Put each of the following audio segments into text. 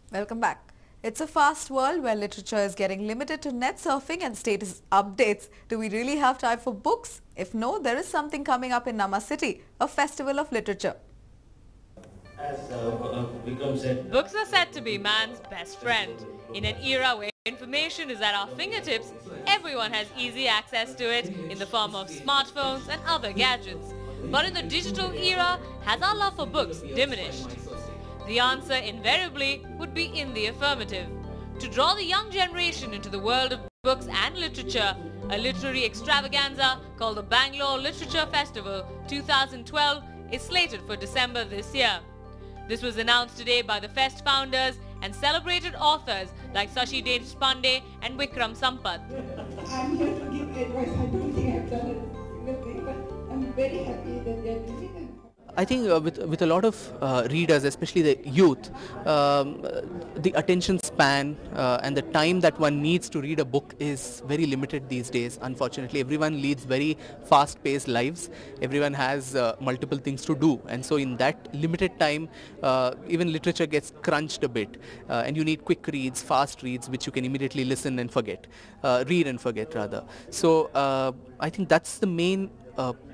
Welcome back. It's a fast world where literature is getting limited to net surfing and status updates. Do we really have time for books? If no, there is something coming up in Nama City, a festival of literature. As Vikram said, books are said to be man's best friend. In an era where information is at our fingertips, everyone has easy access to it in the form of smartphones and other gadgets. But in the digital era, has our love for books diminished? The answer invariably would be in the affirmative. To draw the young generation into the world of books and literature, a literary extravaganza called the Bangalore Literature Festival 2012 is slated for December this year. This was announced today by the Fest founders and celebrated authors like Sashi Deshpande and Vikram Sampath. I'm here to give advice. I don't think I've done it single thing, but I'm very happy that they're doing it. I think with a lot of readers, especially the youth, the attention span and the time that one needs to read a book is very limited these days. Unfortunately, everyone leads very fast-paced lives. Everyone has multiple things to do, and so in that limited time, even literature gets crunched a bit, and you need quick reads, fast reads, which you can immediately listen and forget, read and forget rather. So I think that's the main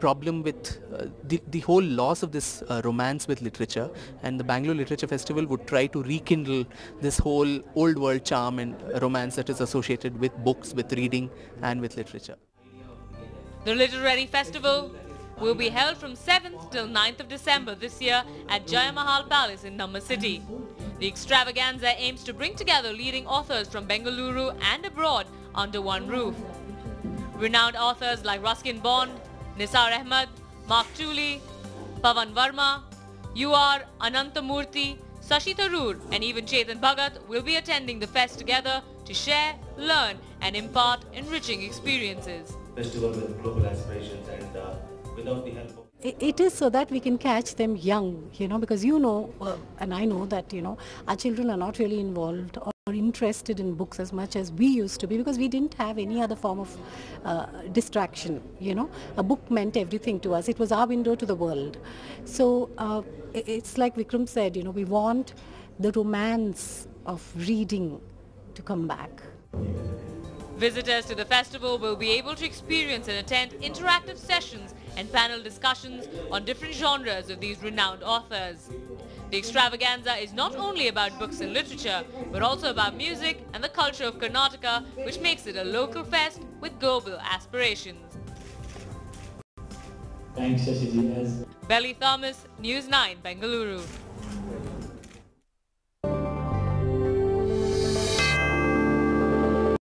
problem with the whole loss of this romance with literature, and the Bangalore Literature Festival would try to rekindle this whole old world charm and romance that is associated with books, with reading and with literature. The Literary Festival will be held from 7th till 9th of December this year at Jaya Mahal Palace in Nama City. The extravaganza aims to bring together leading authors from Bengaluru and abroad under one roof. Renowned authors like Ruskin Bond, Nisar Ahmed, Mark Tooley, Pavan Verma, UR Anantamurthy, Sashi Tharoor and even Chetan Bhagat will be attending the fest together to share, learn and impart enriching experiences. festival with global aspirations and without the help of... It is so that we can catch them young, because and I know that, our children are not really involved or interested in books as much as we used to be, because we didn't have any other form of distraction, A book meant everything to us. It was our window to the world. So it's like Vikram said, we want the romance of reading to come back. Visitors to the festival will be able to experience and attend interactive sessions and panel discussions on different genres of these renowned authors. The extravaganza is not only about books and literature, but also about music and the culture of Karnataka, which makes it a local fest with global aspirations. Thanks, Shashiji. Belly Thomas, News 9, Bengaluru.